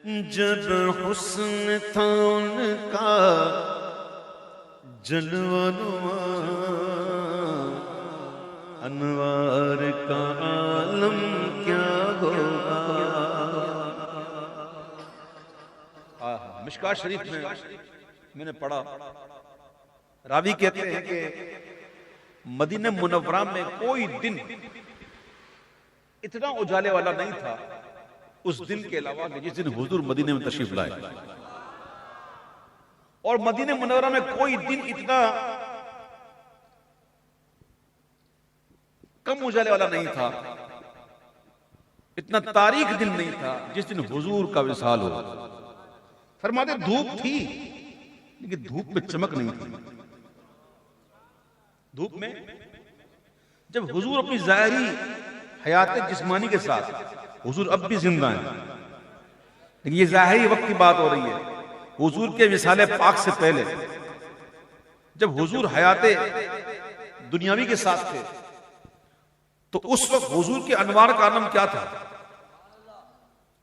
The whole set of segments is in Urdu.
جب حسن تھا ان کا جلوہ نما، انوار کا عالم کیا ہوگا۔ مشکوٰۃ شریف میں نے پڑھا، راوی کہتے ہیں کہ مدینہ منورہ میں کوئی دن اتنا اجالے والا نہیں تھا اس دن کے علاوہ کہ جس دن حضور مدینہ میں تشریف لائے، اور مدینہ منورہ میں کوئی دن اتنا کم اجالے والا نہیں تھا، اتنا تاریک دن نہیں تھا جس دن حضور کا وصال ہو۔ فرماتے دھوپ تھی لیکن دھوپ میں چمک نہیں تھی۔ دھوپ میں جب حضور اپنی ظاہری حیات جسمانی کے ساتھ، حضور اب بھی زندہ ہیں لیکن یہ ظاہری وقت کی بات ہو رہی ہے، حضور کے وصال پاک سے پہلے جب حضور حیات دنیاوی کے ساتھ تھے تو اس وقت حضور کے انوار کا عالم کیا تھا؟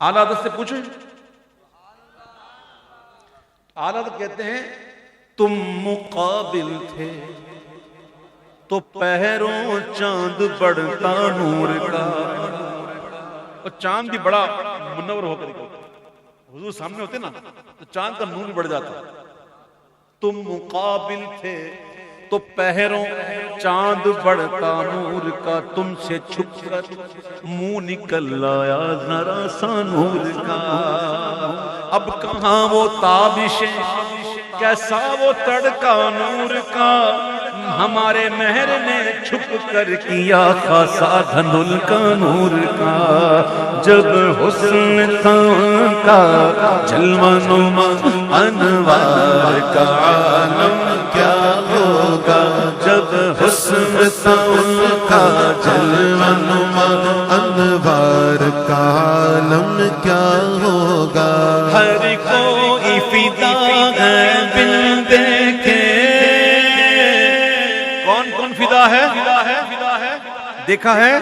اعلیٰ حضرت سے پوچھیں۔ اعلیٰ حضرت کہتے ہیں تم مقابل تھے تو پہروں چاند بڑھتا نور کا، اور چاند بھی بڑا منور ہو کر حضور سامنے ہوتے نا تو چاند کا نور بھی بڑھ جاتا۔ تم مقابل تھے تو پہروں چاند بڑھتا نور کا، تم سے چھپ کر منہ نکل آیا ذرا سا نور کا۔ اب کہاں وہ تابشیں، کیسا وہ تڑکا نور کا، ہمارے مہر نے چھپ کر کیا خاصا دھندل کا نور کا۔ جب حسن تھا کا جلوہ نما، انوار کا عالم کیا ہوگا۔ جب حسن تھا کا جلوہ نما، انوار کا عالم کیا ہوگا۔ ہر کوئی فدا ہے بن دیکھے، کون کون فدا ہے؟ دیکھا ہے؟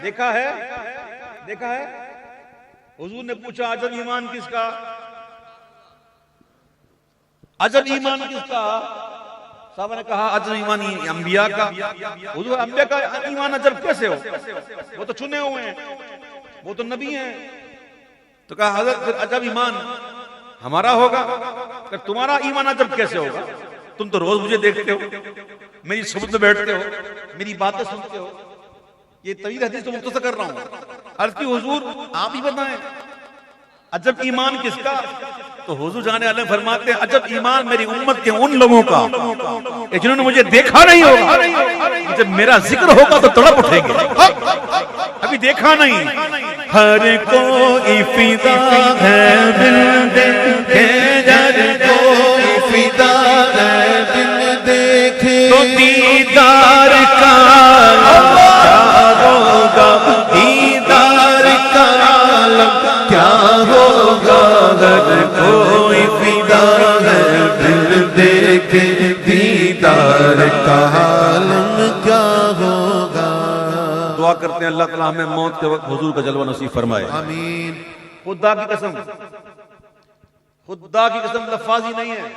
دیکھا ہے؟ دیکھا ہے؟ حضور نے پوچھا عجب ایمان کس کا؟ عجب ایمان کس کا؟ صحابہ نے کہا عجب ایمان انبیاء کا۔ حضور انبیاء کا ایمان عجب کیسے ہو؟ وہ تو چنے ہوئے ہیں، وہ تو نبی ہیں۔ تو کہا حضرت پھر عجب ایمان ہمارا ہوگا، کہ تمہارا ایمان عجب کیسے ہوگا؟ تم تو روز مجھے دیکھتے ہو، میری صحبت میں بیٹھتے ہو، میری باتیں سنتے ہو۔ یہ طویل حدیث تو مختصر کر رہا ہوں۔ عرض کی حضور آپ ہی بتائیں عجب ایمان کس کا؟ تو حضور جانے والے فرماتے ہیں عجب ایمان میری امت کے ان لوگوں کا جنہوں نے مجھے دیکھا نہیں ہوگا، جب میرا ذکر ہوگا تو تڑپ اٹھیں گے، ابھی دیکھا نہیں۔ ہر کوئی فدا ہے بن دیکھے، ہر کوئی فدا ہے بن دیکھے، تو دیدار کا کیا ہوگا، دیدار کا عالم کیا ہوگا۔ ہر کوئی فدا ہے بن دیکھے، دیدار کا عالم کیا ہوگا۔ دعا کرتے ہیں اللہ تعالیٰ ہمیں موت کے وقت حضور کا جلوہ نصیب فرمائے، آمین۔ خدا کی قسم، خدا کی قسم لفاظی نہیں ہے۔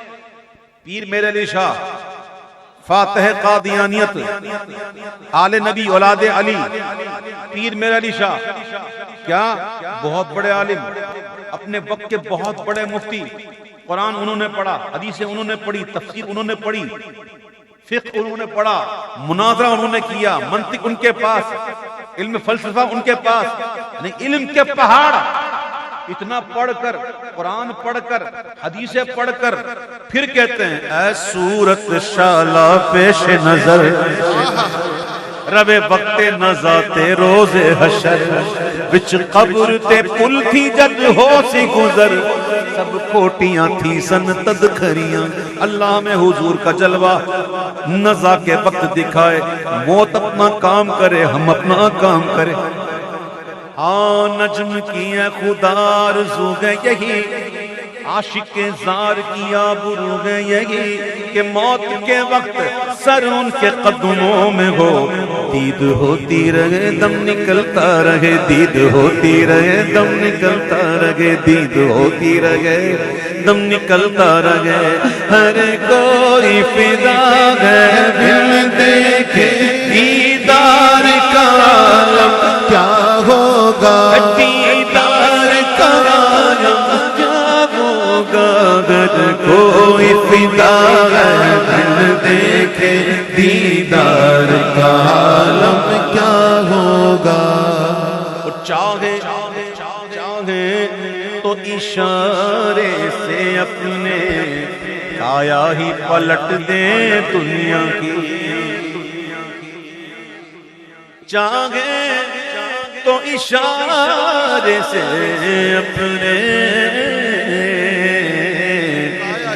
پیر میر علی شاہ فاتح قادیانیت، آل نبی اولاد علی، پیر میر علی شاہ کیا بہت بڑے عالم، اپنے وقت کے بہت بڑے مفتی۔ قرآن انہوں نے پڑھا، حدیثیں انہوں نے پڑھی، تفسیر انہوں نے پڑھی، فقہ انہوں نے پڑھا، مناظرہ انہوں نے کیا، منطق ان کے پاس، علم فلسفہ ان کے پاس، یعنی علم کے پہاڑ۔ اتنا پڑھ کر، قرآن پڑھ کر، حدیثیں پڑھ کر پھر کہتے ہیں اے صورت شالا پیش نظر، ربے وقت نزاتے روز حشر، وچ قبر تے پل تھی جد ہو سی گزر، سب کوٹیاں تھی سن تدخریاں۔ اللہ میں حضور کا جلوہ نزا کے وقت دکھائے، موت اپنا کام کرے ہم اپنا کام کرے۔ ہاں نجم کی ہے خدا آرزو ہے یہی، عاشق زار کی آبرو ہے یہی، کہ موت کے وقت سر ان کے قدموں میں ہو، دید ہوتی رہے دم نکلتا رہے، دید ہوتی رہے دم نکلتا رہے، دید ہوتی رہے دم نکلتا رہے، ہر کوئی فدا ہے بن دیکھے دیدار کا عالم کیا ہوگا، دیدار کا عالم کیا ہوگا، ہر کوئی فدا ہے دل دیکھے دیدار کا عالم کیا ہوگا۔ اور چاہے تو اشارے سے اپنے کایا ہی پلٹ دے دنیا کی، چاہے تو اشارے سے اپنے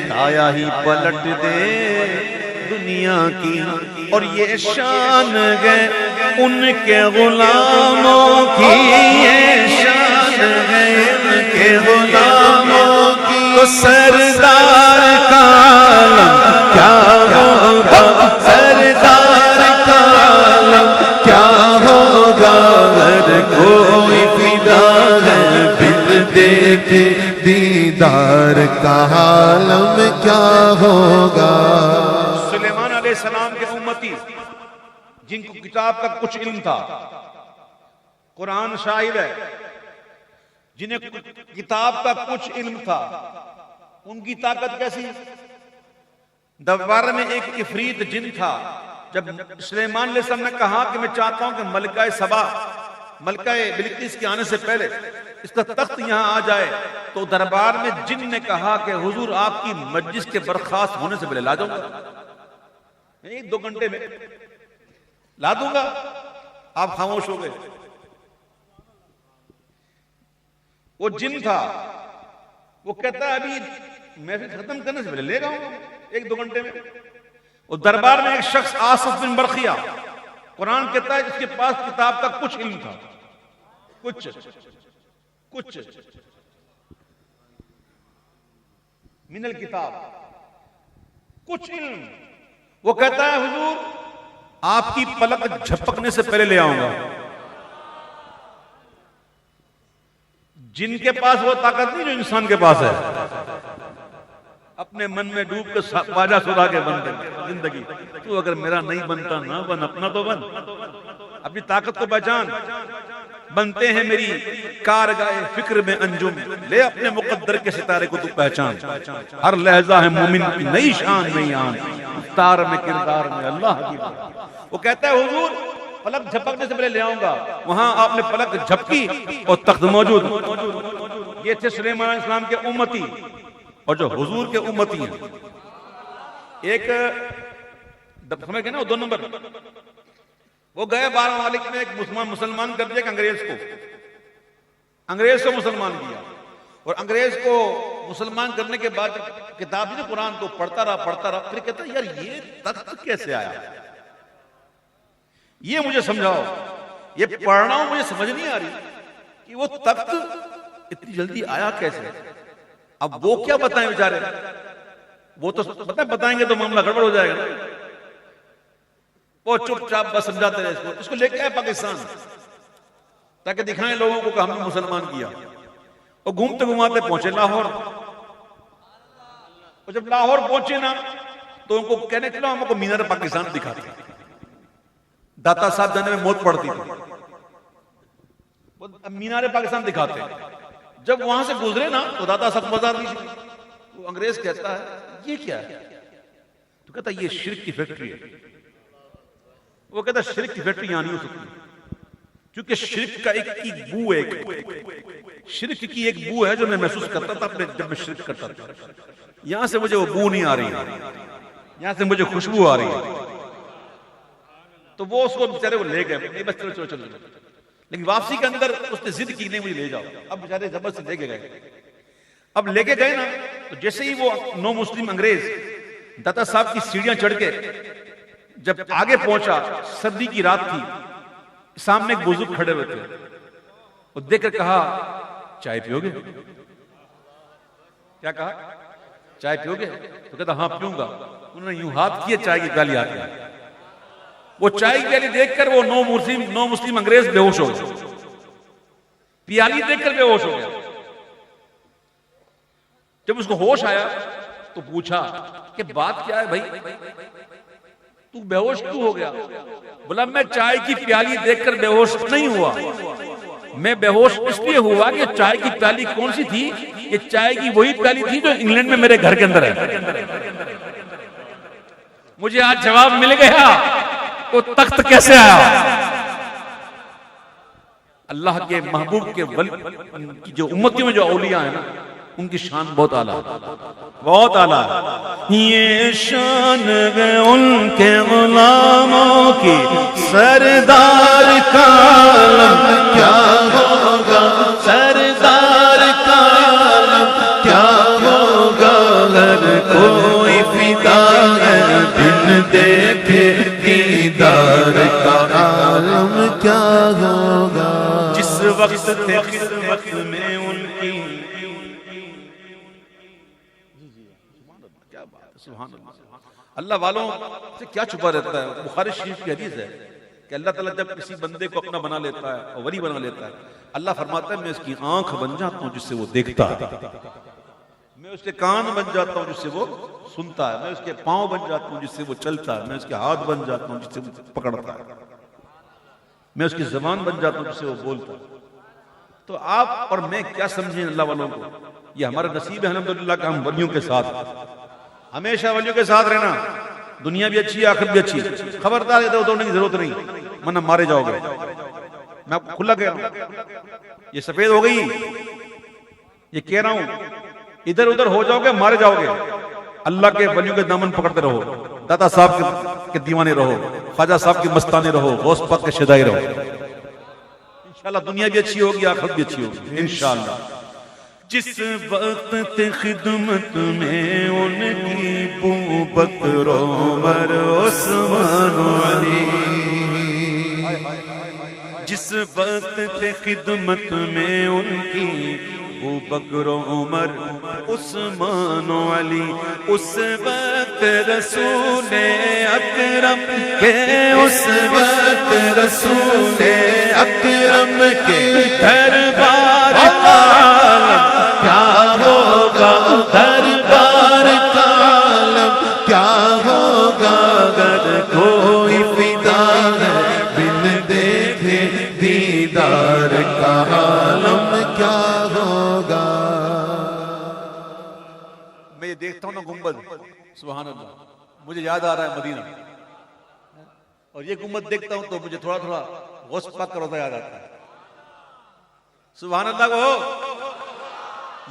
کایا ہی پلٹ دے دنیا کی، اور یہ شان ہے ان کے غلاموں کی، یہ شان ہے ان کے غلاموں کی، تو سردار کا عالم کیا ہوگا، سردار کا عالم کیا ہوگا، ہر کوئی فدا ہے بن دیکھے دیدار کا عالم کیا ہوگا۔ سلیمان علیہ السلام کے امتی جن کو کتاب کا کچھ علم تھا، قرآن شاہد ہے، جنہیں کتاب کا کچھ علم تھا، ان کی طاقت کیسی؟ دربار میں ایک عفریت جن تھا، جب سلیمان علیہ السلام نے کہا کہ میں چاہتا ہوں کہ ملکہ سبا، ملکہ بلقیس کے آنے سے پہلے اس کا تخت یہاں آ جائے، تو دربار میں جن نے کہا کہ حضور آپ کی مجلس کے برخاست ہونے سے پہلے لا جاؤں گا، ایک دو گھنٹے میں لا دوں گا۔ آپ خاموش ہو گئے۔ وہ جن تھا، وہ کہتا ہے ابھی محفل ختم کرنے سے پہلے لے گا ایک دو گھنٹے میں۔ اور دربار میں ایک شخص آصف بن برقیہ، قرآن کہتا ہے جس کے پاس کتاب کا کچھ علم تھا، کچھ من الکتاب، کچھ علم، وہ کہتا ہے حضور آپ کی پلک جھپکنے سے پہلے لے آؤں گا۔ جن کے پاس وہ طاقت نہیں جو انسان کے پاس ہے، اپنے من میں ڈوب کے باجا سدا کے بن زندگی، تو اگر میرا نہیں بنتا نہ بن، اپنا تو بن، اپنی طاقت کو پہچان۔ بنتے ہیں میری کارگاہ فکر میں انجم، لے اپنے مقدر کے ستارے کو تو پہچان، ہر لہجہ ہے مومن کی نئی شان میں آن، افطار میں کردار میں اللہ کی بات۔ وہ کہتا ہے حضور پلک جھپکنے سے پہلے لے آؤں گا۔ وہاں آپ نے پلک جھپکی اور تخت موجود۔ یہ تھے سلیمان علیہ السلام کے امتی، اور جو حضور کے امتی ہیں، ایک سمجھ گئے نا، دو نمبر، وہ گئے 12 ممالک میں، ایک مسلمان کر دیا ایک انگریز کو مسلمان کیا، اور انگریز کو مسلمان کرنے کے بعد کتاب نے قرآن کو پڑھتا رہا، پھر کہتا یار یہ تخت کیسے آیا، یہ مجھے سمجھاؤ، یہ پڑھ رہا ہوں مجھے سمجھ نہیں آ رہی کہ وہ تخت اتنی جلدی آیا کیسے۔ اب وہ کیا بتائیں بیچارے، وہ تو بتائیں گے تو معاملہ گڑبڑ ہو جائے گا، وہ چپ چاپ بس سمجھاتے رہے اس کو لے کے آئے پاکستان، تاکہ دکھائیں لوگوں کو کہ ہم نے مسلمان کیا۔ اور گھومتے گھماتے پہنچے لاہور، اور جب لاہور پہنچے نا تو ان کو کہنے چلو ہم کو مینار پاکستان دکھاتے، داتا صاحب جانے میں موت پڑتی تھی، مینار پاکستان دکھاتے۔ جب وہاں سے گزرے نا تو داتا صاحب بازار نہیں، وہ انگریز کہتا ہے یہ کیا ہے، تو کہتا ہے یہ شرک کی فیکٹری ہے۔ وہ کہتا ہے شرک کی فیکٹری یہاں نہیں ہو سکتی، کیونکہ شرک کا ایک بو ہے، شرک کی ایک بو ہے جو میں محسوس کرتا تھا جب میں شرک کرتا تھا، یہاں سے مجھے وہ بو نہیں آ رہی ہے، یہاں سے مجھے خوشبو آ رہی ہے۔ تو وہ اس کو بیچارے وہ لے گئے، بس چلو چلو چلو، لیکن واپسی کے اندر اس نے ضد کی نہیں مجھے لے جاؤ، اب بیچارے زبر سے لے کے گئے۔ اب لے کے گئے نا تو جیسے ہی وہ نو مسلم انگریز داتا صاحب کی سیڑھیاں چڑھ کے جب آگے پہنچا، سردی کی رات تھی، سامنے ایک بزرگ کھڑے ہوئے تھے، وہ دیکھ کر کہا چائے پیو گے؟ کیا کہا؟ چائے پیو گے؟ تو کہتا ہاں پیوں گا. انہوں نے یوں ہاتھ کیے, چائے کی پیالی ہاتھ میں. وہ چائے کی پیالی دیکھ کر وہ نو مسلم انگریز بے ہوش ہو گیا. پیالی دیکھ کر بے ہوش ہو گیا. جب اس کو ہوش آیا تو پوچھا کہ بات کیا ہے بھائی, تو بے ہوش کیوں ہو گیا؟ بولا میں چائے کی پیالی دیکھ کر بے ہوش نہیں ہوا, میں بے ہوش اس لیے ہوا کہ چائے کی پیالی کون سی تھی؟ یہ چائے کی وہی پیالی تھی جو انگلینڈ میں میرے گھر کے اندر ہے. مجھے آج جواب مل گیا وہ تخت کیسے آیا. اللہ کے محبوب کے کی جو امتی میں جو اولیاء ہیں نا, ان کی شان بہت اعلیٰ ہے, بہت اعلیٰ ہے. یہ شان ہے ان کے غلاموں کی, سردار کا عالم کیا ہوگا, سردار کا عالم کیا ہوگا. ہر کوئی فدا ہے بن دیکھے دیدار کا عالم کیا ہوگا. جس وقت تھے خدمت میں ان کی, سبحان اللہ. اللہ والوں سے کیا چھپا رہتا ہے. بخاری شریف کی حدیث ہے کہ اللہ تعالیٰ جب کسی بندے کو اپنا بنا لیتا ہے اور ولی بنا لیتا ہے, اللہ فرماتا ہے میں اس کی آنکھ بن جاتا ہوں جس سے وہ دیکھتا ہے, میں اس کے کان بن جاتا ہوں جس سے وہ سنتا ہے, میں اس کے پاؤں بن جاتا ہوں جس سے وہ چلتا ہے, میں اس کے ہاتھ بن جاتا ہوں جس سے وہ پکڑتا ہے, میں اس کی زبان بن جاتا ہوں جس سے وہ بولتا ہے. تو آپ اور میں کیا سمجھیں اللہ والوں کو, یہ ہمارا نصیب ہے الحمدللہ کہ ہم ولیوں کے ساتھ, ہمیشہ ولیوں کے ساتھ رہنا. دنیا بھی اچھی ہے, آخرت بھی اچھی ہے. خبردار ادھر ادھر ہونے کی ضرورت نہیں, ورنہ مارے جاؤ گے. میں آپ کو کھلا کہہ رہا ہوں, یہ سفید ہو گئی, یہ کہہ رہا ہوں, ادھر ادھر ہو جاؤ گے, مارے جاؤ گے. اللہ کے ولیوں کے دامن پکڑتے رہو, داتا صاحب کے دیوانے رہو, خواجہ صاحب کے مستانے رہو, غوث پاک کے شدائی رہو. انشاءاللہ دنیا بھی اچھی ہوگی, آخرت بھی اچھی ہوگی انشاءاللہ. جس وقت تھے خدمت میں ان کی ابو بکر عمر عثمان علی, جس وقت تھے خدمت میں ان کی ابو بکر عمر عثمان علی, اس وقت رسول اکرم کے, اس وقت رسول اکرم کے دربار عالم کیا ہوگا, دربار کا عالم کیا ہوگا. اگر کوئی فدا ہے بن دیکھے دیدار کا عالم کیا ہوگا. میں یہ دیکھتا ہوں نا گنبد, سبحان اللہ, مجھے یاد آ رہا ہے مدینہ, اور یہ گنبد دیکھتا ہوں تو مجھے تھوڑا تھوڑا غوث پاک کا روضہ یاد آتا ہے. سبحان اللہ کو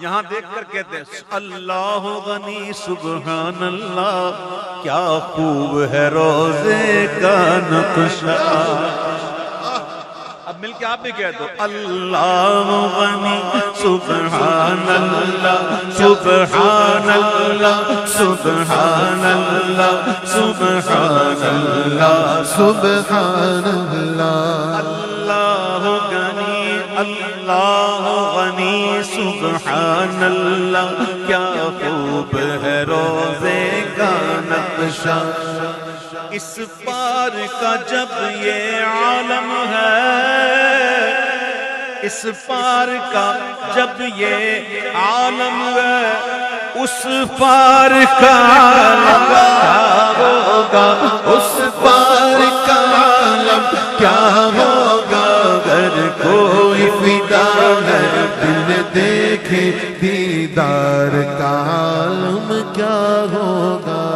یہاں دیکھ کر کہتے ہیں اللہ غنی سبحان اللہ, کیا خوب ہے روزے کا نقشہ. اب مل کے آپ بھی کہہ دو, اللہ غنی سبحان اللہ, سبحان اللہ, سبحان اللہ, سبحان اللہ, سبحان اللہ. اللہ غنی, اللہ غنی سبحان اللہ, کیا خوب ہے روزے کا نقشہ. اس پار کا جب یہ عالم ہے, اس پار کا جب یہ عالم ہے, اس پار کا عالم کیا ہوگا, اس پار کا عالم کیا ہوگا. اگر کوئی فدا ہے دل دیکھے دیدار کا عالم کیا ہوگا.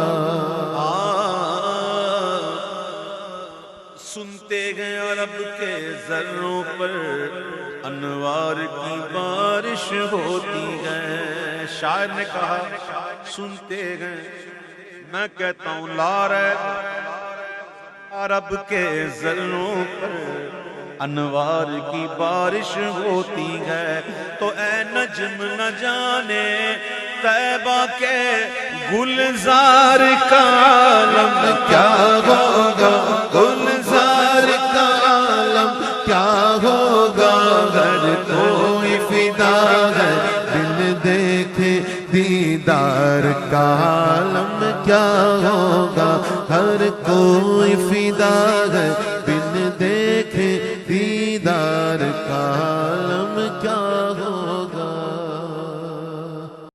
سنتے گئے عرب کے ذروں پر انوار کی بارش ہوتی ہے. شاعر نے کہا سنتے گئے, میں کہتا ہوں لا رہے, عرب کے ذروں پر انوار کی بارش ہوتی ہے. تو اے نجم نہ جانے طیبہ کے گلزار کا عالم کیا ہوگا, گلزار کا عالم کیا ہوگا. اگر کوئی فدا ہے دل دیکھے دیدار دیدار کا عالم کیا ہوگا، ہر کوئی فدا